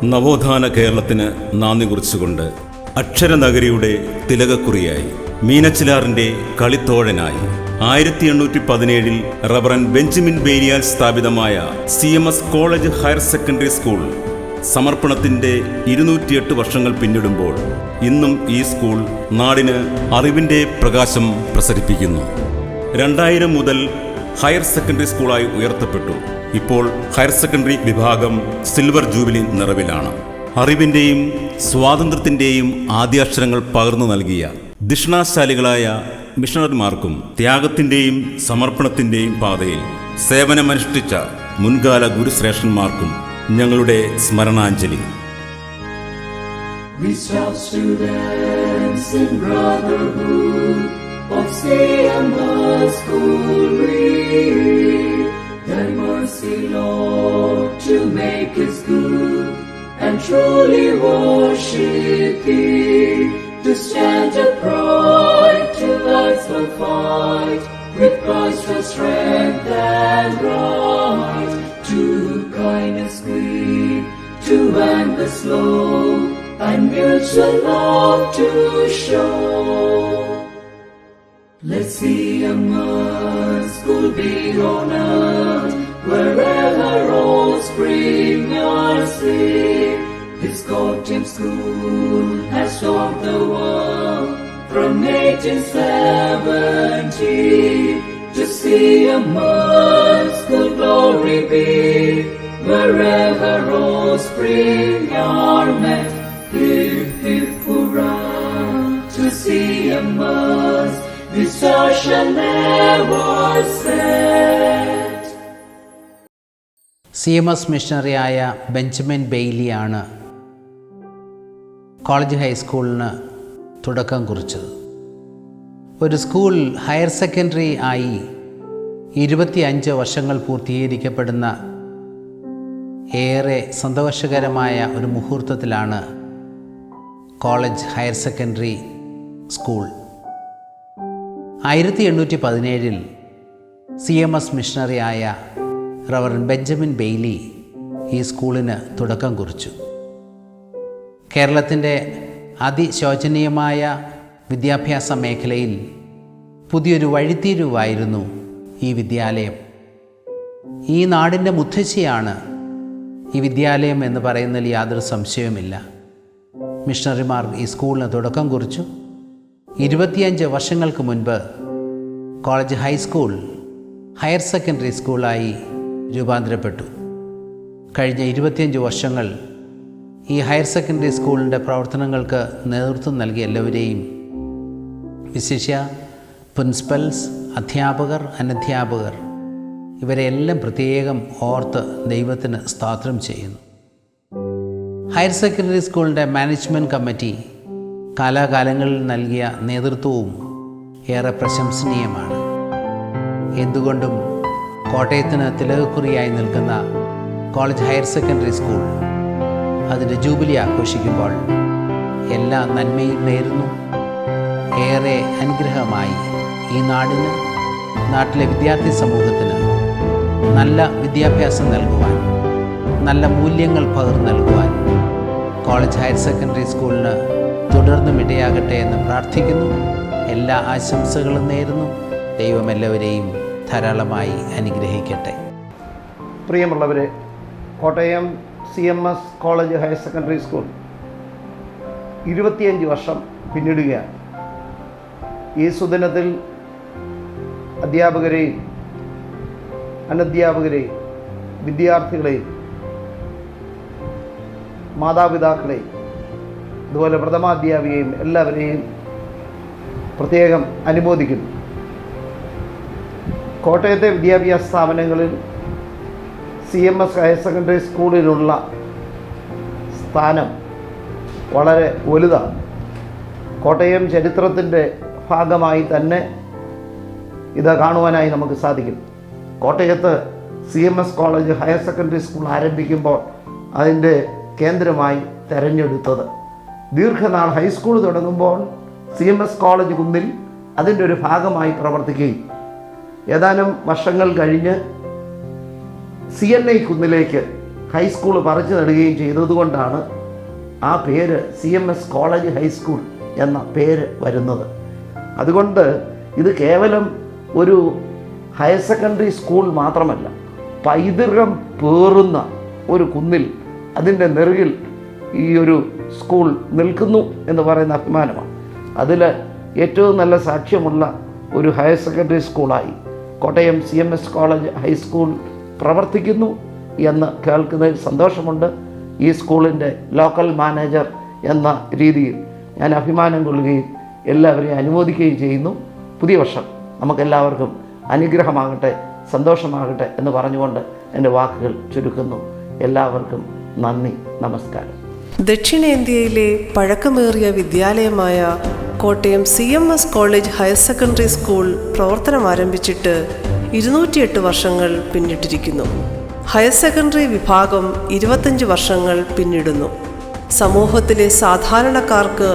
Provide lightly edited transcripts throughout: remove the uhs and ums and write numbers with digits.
നവോത്ഥാന കേരളത്തിന് നാന്ദി കുറിച്ചുകൊണ്ട് അക്ഷരനഗരിയുടെ തിലകക്കുറിയായി മീനച്ചിലാറിന്റെ കളിത്തോഴനായി 1817 reverend Benjamin ബേലിയാൽ സ്ഥാപിതമായ CMS college higher secondary school സമർപ്പണത്തിന്റെ 208 വർഷങ്ങൾ പിന്നിടുമ്പോൾ ഇന്നും ഈ സ്കൂൾ നാടിന് അറിവിന്റെ പ്രകാശം പ്രസരിപ്പിക്കുന്നു. 2000 മുതൽ ഹയർ സെക്കൻഡറി സ്കൂളായി ഉയർത്തപ്പെട്ടു. ഇപ്പോൾ ഹയർ സെക്കൻഡറി വിഭാഗം സിൽവർ ജൂബിലി നിറവിലാണ്. അറിവിൻ്റെയും സ്വാതന്ത്ര്യത്തിൻ്റെയും ആദ്യാക്ഷരങ്ങൾ പകർന്നു നൽകിയ ദിഷണാശാലികളായ മിഷണറിമാർക്കും ത്യാഗത്തിൻ്റെയും സമർപ്പണത്തിൻ്റെയും പാതയിൽ സേവനമനുഷ്ഠിച്ച മുൻകാല ഗുരുശ്രേഷ്ഠന്മാർക്കും ഞങ്ങളുടെ സ്മരണാഞ്ജലി. Thy mercy, Lord, to make us good and truly worship Thee, to stand upright till life's full fight, with Christ for strength and right, to kindness quick, to anger slow, and mutual love to show. Let's see CMS school be honored, wherever offspring are seen. This Scottish school has taught the world from 1870 to CMS school glory be, wherever offspring are met. Hip hurrah to CMS. This star shall never set. CMS മിഷണറിയായ Benjamin ബെയ്ലിയാണ് college ഹൈസ്കൂളിന് തുടക്കം കുറിച്ചത്. ഒരു school higher secondary ആയി 25 വർഷങ്ങൾ പൂർത്തീകരിക്കപ്പെടുന്ന ഏറെ സന്തോഷകരമായ ഒരു മുഹൂർത്തത്തിലാണ് college higher secondary school. 1817 CMS മിഷണറിയായ റവറൻ ബെഞ്ചമിൻ ബെയ്ലി ഈ സ്കൂളിന് തുടക്കം കുറിച്ചു. കേരളത്തിൻ്റെ അതിശോചനീയമായ വിദ്യാഭ്യാസ മേഖലയിൽ പുതിയൊരു വഴിത്തിരിവായിരുന്നു ഈ വിദ്യാലയം. ഈ നാടിൻ്റെ മുത്തശ്ശിയാണ് ഈ വിദ്യാലയം എന്ന് പറയുന്നതിൽ യാതൊരു സംശയവുമില്ല. മിഷണറിമാർ ഈ സ്കൂളിന് തുടക്കം കുറിച്ചു. 25 വർഷങ്ങൾക്ക് മുൻപ് കോളേജ് ഹൈസ്കൂൾ ഹയർ സെക്കൻഡറി സ്കൂളായി രൂപാന്തരപ്പെട്ടു. കഴിഞ്ഞ 25 വർഷങ്ങൾ ഈ ഹയർ സെക്കൻഡറി സ്കൂളിൻ്റെ പ്രവർത്തനങ്ങൾക്ക് നേതൃത്വം നൽകിയ എല്ലാവരെയും, വിശിഷ്യ പ്രിൻസിപ്പൽസ്, അധ്യാപകർ, അനധ്യാപകർ, ഇവരെല്ലാം പ്രത്യേകം ഓർത്ത് ദൈവത്തിന് സ്തോത്രം ചെയ്യുന്നു. ഹയർ സെക്കൻഡറി സ്കൂളിൻ്റെ മാനേജ്മെൻറ്റ് കമ്മിറ്റി കാലാകാലങ്ങളിൽ നൽകിയ നേതൃത്വവും ഏറെ പ്രശംസനീയമാണ്. എന്തുകൊണ്ടും കോട്ടയത്തിന് തിലകക്കുറിയായി നിൽക്കുന്ന കോളേജ് ഹയർ സെക്കൻഡറി സ്കൂൾ അതിൻ്റെ ജൂബിലി ആഘോഷിക്കുമ്പോൾ എല്ലാ നന്മയും നേരുന്നു. ഏറെ അനുഗ്രഹമായി ഈ നാടിന്, നാട്ടിലെ വിദ്യാർത്ഥി സമൂഹത്തിന് നല്ല വിദ്യാഭ്യാസം നൽകുവാൻ, നല്ല മൂല്യങ്ങൾ പകർന്നു നൽകുവാൻ കോളേജ് ഹയർ സെക്കൻഡറി സ്കൂളിന് തുടർന്നും ഇടയാകട്ടെ എന്ന് പ്രാർത്ഥിക്കുന്നു. എല്ലാ ആശംസകളും നേരുന്നു. ദൈവം എല്ലാവരെയും ധാരാളമായി അനുഗ്രഹിക്കട്ടെ. പ്രിയമുള്ളവരെ, Kottayam CMS college higher secondary school 25 വർഷം പിന്നിടുകയാണ്. ഈ സുദിനത്തിൽ അധ്യാപകരെയും അനധ്യാപകരെയും വിദ്യാർത്ഥികളെയും മാതാപിതാക്കളെയും അതുപോലെ പ്രഥമാധ്യാപികയും എല്ലാവരെയും പ്രത്യേകം അനുമോദിക്കുന്നു. കോട്ടയത്തെ വിദ്യാഭ്യാസ സ്ഥാപനങ്ങളിൽ CMS ഹയർ സെക്കൻഡറി സ്കൂളിലുള്ള സ്ഥാനം വളരെ വലുതാണ്. കോട്ടയം ചരിത്രത്തിൻ്റെ ഭാഗമായി തന്നെ ഇത് കാണുവാനായി നമുക്ക് സാധിക്കും. കോട്ടയത്ത് CMS college higher secondary school ആരംഭിക്കുമ്പോൾ അതിൻ്റെ കേന്ദ്രമായി തിരഞ്ഞെടുത്തത്, ദീർഘനാൾ ഹൈസ്കൂൾ തുടങ്ങുമ്പോൾ CMS കോളേജ് കുന്നിൽ അതിൻ്റെ ഒരു ഭാഗമായി പ്രവർത്തിക്കുകയും ഏതാനും വർഷങ്ങൾ കഴിഞ്ഞ് CNI കുന്നിലേക്ക് ഹൈസ്കൂൾ പറിച്ചു നടുകയും ചെയ്തതുകൊണ്ടാണ് ആ പേര് CMS കോളേജ് ഹൈസ്കൂൾ എന്ന പേര് വരുന്നത്. അതുകൊണ്ട് ഇത് കേവലം ഒരു ഹയർ സെക്കൻഡറി സ്കൂൾ മാത്രമല്ല, പൈതൃകം പേറുന്ന ഒരു കുന്നിൽ അതിൻ്റെ നെറുകിൽ ഈ ഒരു സ്കൂൾ നിൽക്കുന്നു എന്ന് പറയുന്ന അഭിമാനമാണ്. അതിൽ ഏറ്റവും നല്ല സാക്ഷ്യമുള്ള ഒരു ഹയർ സെക്കൻഡറി സ്കൂളായി കോട്ടയം CMS കോളേജ് ഹൈസ്കൂൾ പ്രവർത്തിക്കുന്നു എന്ന് കേൾക്കുന്നതിൽ സന്തോഷമുണ്ട്. ഈ സ്കൂളിൻ്റെ ലോക്കൽ മാനേജർ എന്ന രീതിയിൽ ഞാൻ അഭിമാനം കൊള്ളുകയും എല്ലാവരെയും അനുമോദിക്കുകയും ചെയ്യുന്നു. പുതിയ വർഷം നമുക്കെല്ലാവർക്കും അനുഗ്രഹമാകട്ടെ, സന്തോഷമാകട്ടെ എന്ന് പറഞ്ഞുകൊണ്ട് എൻ്റെ വാക്കുകൾ ചുരുക്കുന്നു. എല്ലാവർക്കും നന്ദി, നമസ്കാരം. ദക്ഷിണേന്ത്യയിലെ പഴക്കമേറിയ വിദ്യാലയമായ Kottayam CMS college higher secondary school പ്രവർത്തനം ആരംഭിച്ചിട്ട് 208 വർഷങ്ങൾ പിന്നിട്ടിരിക്കുന്നു. ഹയർ സെക്കൻഡറി വിഭാഗം 25 വർഷങ്ങൾ പിന്നിടുന്നു. സമൂഹത്തിലെ സാധാരണക്കാർക്ക്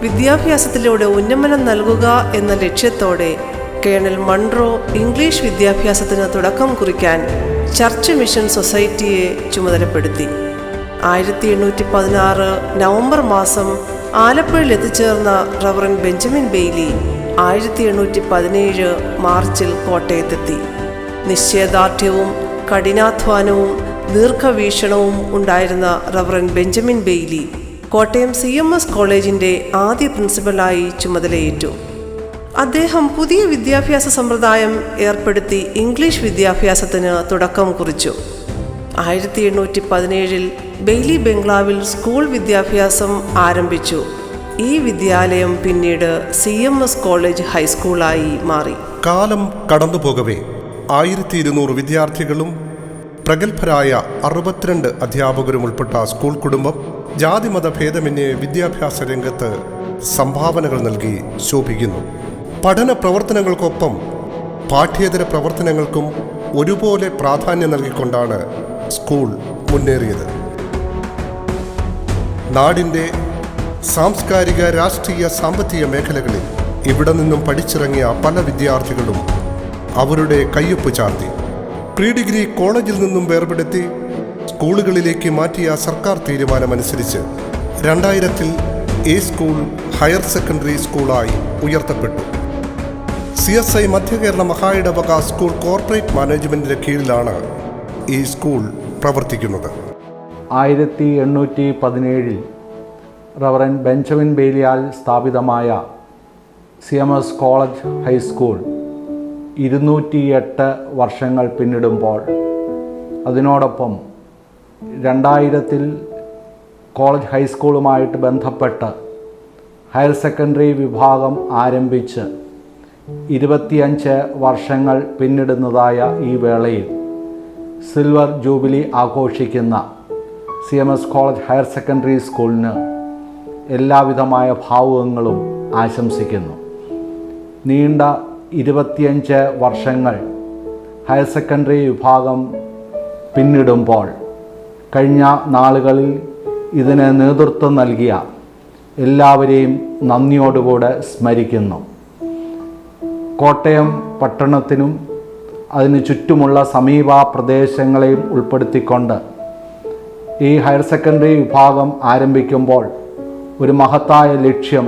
വിദ്യാഭ്യാസത്തിലൂടെ ഉന്നമനം നൽകുക എന്ന ലക്ഷ്യത്തോടെ കേണൽ മൺറോ ഇംഗ്ലീഷ് വിദ്യാഭ്യാസത്തിന് തുടക്കം കുറിക്കാൻ ചർച്ച് മിഷൻ സൊസൈറ്റിയെ ചുമതലപ്പെടുത്തി. 1816 നവംബർ മാസം ആലപ്പുഴയിൽ എത്തിച്ചേർന്ന റവറൻ ബെഞ്ചമിൻ ബെയ്ലി 1817 മാർച്ചിൽ കോട്ടയത്തെത്തി. നിശ്ചയദാർഢ്യവും കഠിനാധ്വാനവും ദീർഘവീക്ഷണവും ഉണ്ടായിരുന്ന reverend Benjamin Bailey Kottayam CMS കോളേജിൻ്റെ ആദ്യ പ്രിൻസിപ്പലായി ചുമതലയേറ്റു. അദ്ദേഹം പുതിയ വിദ്യാഭ്യാസ സമ്പ്രദായം ഏർപ്പെടുത്തി ഇംഗ്ലീഷ് വിദ്യാഭ്യാസത്തിന് തുടക്കം കുറിച്ചു. 1817 ബെയ്ലി ബംഗ്ലാവിൽ സ്കൂൾ വിദ്യാഭ്യാസം ആരംഭിച്ചു. ഈ വിദ്യാലയം പിന്നീട് CMS കോളേജ് ഹൈസ്കൂളായി മാറി. കാലം കടന്നുപോകവേ 1200 വിദ്യാർത്ഥികളും പ്രഗത്ഭരായ 62 അധ്യാപകരും ഉൾപ്പെട്ട സ്കൂൾ കുടുംബം ജാതിമത ഭേദമന്യേ വിദ്യാഭ്യാസ രംഗത്ത് സംഭാവനകൾ നൽകി ശോഭിക്കുന്നു. പഠന പ്രവർത്തനങ്ങൾക്കൊപ്പം പാഠ്യേതര പ്രവർത്തനങ്ങൾക്കും ഒരുപോലെ പ്രാധാന്യം നൽകിക്കൊണ്ടാണ് സ്കൂൾ മുന്നേറിയത്. നാടിൻ്റെ സാംസ്കാരിക, രാഷ്ട്രീയ, സാമ്പത്തിക മേഖലകളിൽ ഇവിടെ നിന്നും പഠിച്ചിറങ്ങിയ പല വിദ്യാർത്ഥികളും അവരുടെ കയ്യൊപ്പ് ചാർത്തി പ്രീ ഡിഗ്രി കോളേജിൽ നിന്നും വേർപെടുത്തി സ്കൂളുകളിലേക്ക് മാറ്റിയ സർക്കാർ തീരുമാനമനുസരിച്ച് 2000 ഈ സ്കൂൾ ഹയർ സെക്കൻഡറി സ്കൂളായി ഉയർത്തപ്പെട്ടു. CSI മധ്യകേരള മഹായിടവക സ്കൂൾ കോർപ്പറേറ്റ് മാനേജ്മെൻറ്റിൻ്റെ കീഴിലാണ് ഈ സ്കൂൾ പ്രവർത്തിക്കുന്നത്. 1817 റവറൻ ബെഞ്ചമിൻ ബെയ്ലിയാൽ സ്ഥാപിതമായ CMS കോളേജ് ഹൈസ്കൂൾ 208 വർഷങ്ങൾ പിന്നിടുമ്പോൾ അതിനോടൊപ്പം 2000 കോളേജ് ഹൈസ്കൂളുമായിട്ട് ബന്ധപ്പെട്ട് ഹയർ സെക്കൻഡറി വിഭാഗം ആരംഭിച്ച് 25 വർഷങ്ങൾ പിന്നിടുന്നതായ ഈ വേളയിൽ സിൽവർ ജൂബിലി ആഘോഷിക്കുന്ന CMS കോളേജ് ഹയർ സെക്കൻഡറി സ്കൂളിന് എല്ലാവിധമായ ഭാവുകങ്ങളും ആശംസിക്കുന്നു. നീണ്ട 25 വർഷങ്ങൾ ഹയർ സെക്കൻഡറി വിഭാഗം പിന്നിടുമ്പോൾ കഴിഞ്ഞ നാളുകളിൽ ഇതിന് നേതൃത്വം നൽകിയ എല്ലാവരെയും നന്ദിയോടുകൂടെ സ്മരിക്കുന്നു. കോട്ടയം പട്ടണത്തിനും അതിന് ചുറ്റുമുള്ള സമീപ പ്രദേശങ്ങളെയും ഉൾപ്പെടുത്തിക്കൊണ്ട് ഈ ഹയർ സെക്കൻഡറി വിഭാഗം ആരംഭിക്കുമ്പോൾ ഒരു മഹത്തായ ലക്ഷ്യം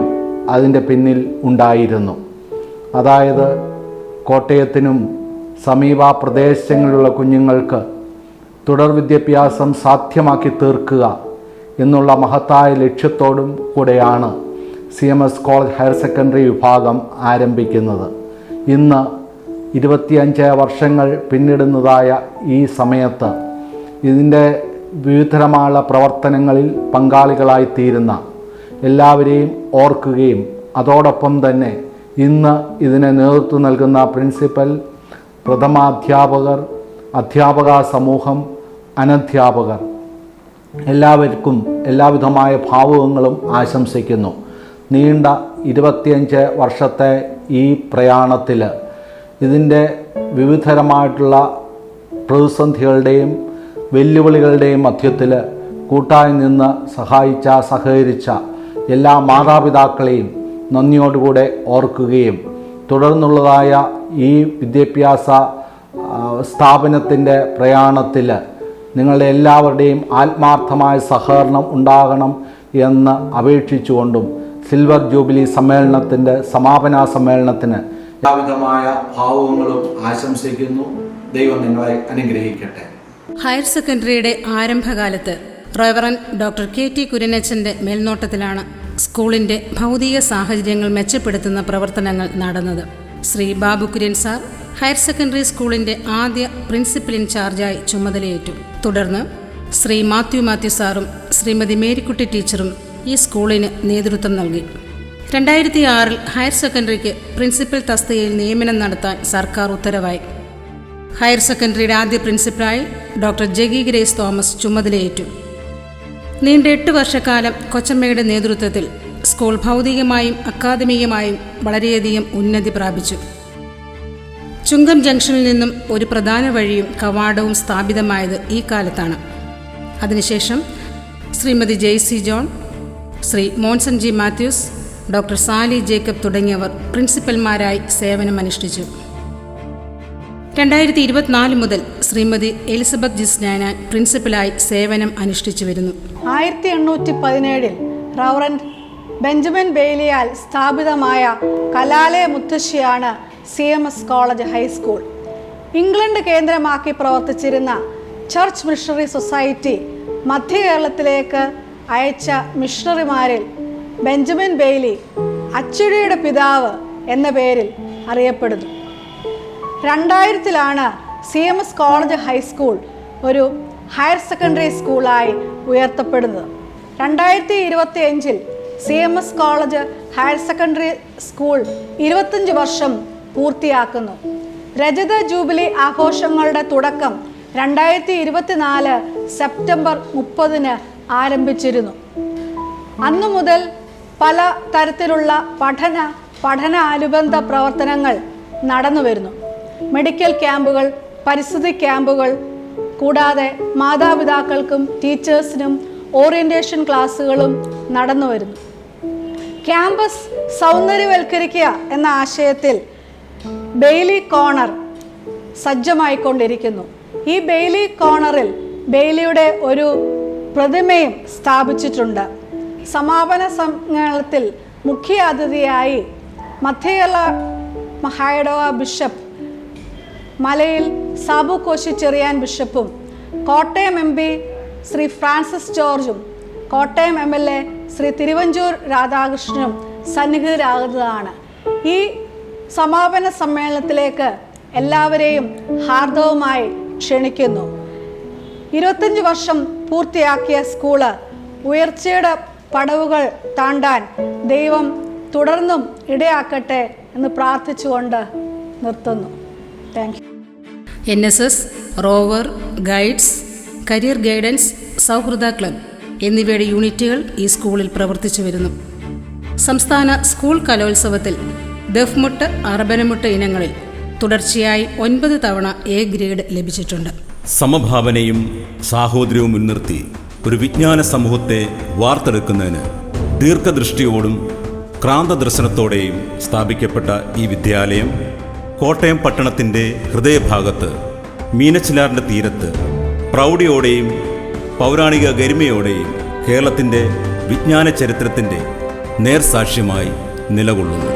അതിൻ്റെ പിന്നിൽ ഉണ്ടായിരുന്നു. അതായത് കോട്ടയത്തിനും സമീപ പ്രദേശങ്ങളിലുള്ള കുഞ്ഞുങ്ങൾക്ക് തുടർ വിദ്യാഭ്യാസം സാധ്യമാക്കി തീർക്കുക എന്നുള്ള മഹത്തായ ലക്ഷ്യത്തോടും കൂടെയാണ് CMS കോളേജ് ഹയർ സെക്കൻഡറി വിഭാഗം ആരംഭിക്കുന്നത്. ഇന്ന് 25 വർഷങ്ങൾ പിന്നിടുന്നതായ ഈ സമയത്ത് ഇതിൻ്റെ വിവിധമായ പ്രവർത്തനങ്ങളിൽ പങ്കാളികളായിത്തീരുന്ന എല്ലാവരെയും ഓർക്കുകയും അതോടൊപ്പം തന്നെ ഇന്ന് ഇതിന് നേതൃത്വം നൽകുന്ന പ്രിൻസിപ്പൽ, പ്രഥമാധ്യാപകർ, അധ്യാപക സമൂഹം, അനധ്യാപകർ എല്ലാവർക്കും എല്ലാവിധമായ ഭാവുകങ്ങളും ആശംസിക്കുന്നു. നീണ്ട 25 വർഷത്തെ ഈ പ്രയാണത്തിൽ ഇതിൻ്റെ വിവിധമായിട്ടുള്ള പ്രതിസന്ധികളുടെയും വെല്ലുവിളികളുടെയും മധ്യത്തിൽ കൂട്ടായി നിന്ന് സഹകരിച്ച എല്ലാ മാതാപിതാക്കളെയും നന്ദിയോടുകൂടെ ഓർക്കുകയും തുടർന്നുള്ളതായ ഈ വിദ്യാഭ്യാസ സ്ഥാപനത്തിൻ്റെ പ്രയാണത്തിൽ നിങ്ങളുടെ എല്ലാവരുടെയും ആത്മാർത്ഥമായ സഹകരണം ഉണ്ടാകണം എന്ന് അപേക്ഷിച്ചുകൊണ്ടും സിൽവർ ജൂബിലി സമ്മേളനത്തിൻ്റെ സമാപന സമ്മേളനത്തിന് എല്ലാവിധമായ ഭാവങ്ങളും ആശംസിക്കുന്നു. ദൈവം നിങ്ങളെ അനുഗ്രഹിക്കട്ടെ. ഹയർ സെക്കൻഡറിയുടെ ആരംഭകാലത്ത് റവറൻ ഡോക്ടർ KT കുര്യനച്ചൻ്റെ മേൽനോട്ടത്തിലാണ് സ്കൂളിൻ്റെ ഭൗതിക സാഹചര്യങ്ങൾ മെച്ചപ്പെടുത്തുന്ന പ്രവർത്തനങ്ങൾ നടന്നത്. Shri Babu Kurian sir higher secondary സ്കൂളിൻ്റെ ആദ്യ പ്രിൻസിപ്പൽ ഇൻചാർജായി ചുമതലയേറ്റു. തുടർന്ന് ശ്രീ മാത്യു സാറും ശ്രീമതി മേരിക്കുട്ടി ടീച്ചറും ഈ സ്കൂളിന് നേതൃത്വം നൽകി. 2006 ഹയർ സെക്കൻഡറിക്ക് പ്രിൻസിപ്പൽ തസ്തികയിൽ നിയമനം നടത്താൻ സർക്കാർ ഉത്തരവായി. ഹയർ സെക്കൻഡറിയുടെ ആദ്യ പ്രിൻസിപ്പലായി ഡോക്ടർ ജഗി ഗ്രേസ് തോമസ് ചുമതലയേറ്റു. നീണ്ട 8 വർഷക്കാലം കൊച്ചമ്മയുടെ നേതൃത്വത്തിൽ സ്കൂൾ ഭൗതികമായും അക്കാദമികമായും വളരെയധികം ഉന്നതി പ്രാപിച്ചു. ചുങ്കം ജംഗ്ഷനിൽ നിന്നും ഒരു പ്രധാന വഴിയും കവാടവും സ്ഥാപിതമായത് ഈ കാലത്താണ്. അതിനുശേഷം ശ്രീമതി ജെയ്സി ജോൺ, ശ്രീ മോൻസൺ ജി മാത്യൂസ്, ഡോക്ടർ സാലി ജേക്കബ് തുടങ്ങിയവർ പ്രിൻസിപ്പൽമാരായി സേവനമനുഷ്ഠിച്ചു. 2024 മുതൽ ശ്രീമതി എലിസബത്ത് ജിസ്നാന പ്രിൻസിപ്പലായി സേവനം അനുഷ്ഠിച്ചു വരുന്നു. 1817 റവറൻഡ് ബെഞ്ചമിൻ ബെയ്ലിയാൽ സ്ഥാപിതമായ കലാലയ മുത്തശ്ശിയാണ് CMS കോളേജ് ഹൈസ്കൂൾ. ഇംഗ്ലണ്ട് കേന്ദ്രമാക്കി പ്രവർത്തിച്ചിരുന്ന ചർച്ച് മിഷണറി സൊസൈറ്റി മധ്യ കേരളത്തിലേക്ക് അയച്ച മിഷണറിമാരിൽ ബെഞ്ചമിൻ ബെയ്ലി അച്ചടിയുടെ പിതാവ് എന്ന പേരിൽ അറിയപ്പെടുന്നു. 2000 CMS കോളേജ് ഹൈസ്കൂൾ ഒരു ഹയർ സെക്കൻഡറി സ്കൂളായി ഉയർത്തപ്പെടുന്നത്. 2025 CMS college higher secondary school 25 വർഷം പൂർത്തിയാക്കുന്നു. രജത ജൂബിലി ആഘോഷങ്ങളുടെ തുടക്കം 2024 സെപ്റ്റംബർ 30 ആരംഭിച്ചിരുന്നു. അന്നു മുതൽ പല തരത്തിലുള്ള പഠനാനുബന്ധ പ്രവർത്തനങ്ങൾ നടന്നു വരുന്നു. മെഡിക്കൽ ക്യാമ്പുകൾ, പരിസ്ഥിതി ക്യാമ്പുകൾ, കൂടാതെ മാതാപിതാക്കൾക്കും ടീച്ചേഴ്സിനും ഓറിയന്റേഷൻ ക്ലാസ്സുകളും നടന്നു വരുന്നു. ക്യാമ്പസ് സൗന്ദര്യവൽക്കരിക്കുക എന്ന ആശയത്തിൽ ബെയ്ലി കോർണർ സജ്ജമായിക്കൊണ്ടിരിക്കുന്നു. ഈ ബെയ്ലി കോർണറിൽ ബെയ്ലിയുടെ ഒരു പ്രതിമയും സ്ഥാപിച്ചിട്ടുണ്ട്. സമാപന സമ്മേളനത്തിൽ മുഖ്യ അതിഥിയായി മധ്യകേരള മഹായിടവ ബിഷപ്പ് മലയിൽ സാബു കോശി ചെറിയാൻ ബിഷപ്പും കോട്ടയം MP ശ്രീ ഫ്രാൻസിസ് ജോർജും കോട്ടയം MLA ശ്രീ തിരുവഞ്ചൂർ രാധാകൃഷ്ണനും സന്നിഹിതരാകുന്നതാണ്. ഈ സമാപന സമ്മേളനത്തിലേക്ക് എല്ലാവരെയും ഹാർദവമായി ക്ഷണിക്കുന്നു. 25 വർഷം പൂർത്തിയാക്കിയ സ്കൂള് ഉയർച്ചയുടെ പടവുകൾ താണ്ടാൻ ദൈവം തുടർന്നും ഇടയാക്കട്ടെ എന്ന് പ്രാർത്ഥിച്ചുകൊണ്ട് നിർത്തുന്നു. Thank you. NSS, rover, guides, career guidance, സൗഹൃദ ക്ലബ് എന്നിവയുടെ യൂണിറ്റുകൾ ഈ സ്കൂളിൽ പ്രവർത്തിച്ചു വരുന്നു. സംസ്ഥാന സ്കൂൾ കലോത്സവത്തിൽ ദഫ്മുട്ട്, അറബനമുട്ട് ഇനങ്ങളിൽ തുടർച്ചയായി 9 തവണ A ഗ്രേഡ് ലഭിച്ചിട്ടുണ്ട്. സമഭാവനയും സാഹോദര്യവും മുൻനിർത്തി ഒരു വിജ്ഞാന സമൂഹത്തെ വാർത്തെടുക്കുന്നതിന് ദീർഘദൃഷ്ടിയോടും ക്രാന്തദർശനത്തോടെയും സ്ഥാപിക്കപ്പെട്ട ഈ വിദ്യാലയം കോട്ടയം പട്ടണത്തിൻ്റെ ഹൃദയഭാഗത്ത് മീനച്ചിലാറിൻ്റെ തീരത്ത് പ്രൗഢിയോടെയും പൗരാണിക ഗരിമയോടെയും കേരളത്തിൻ്റെ വിജ്ഞാന ചരിത്രത്തിൻ്റെ നേർസാക്ഷ്യമായി നിലകൊള്ളുന്നു.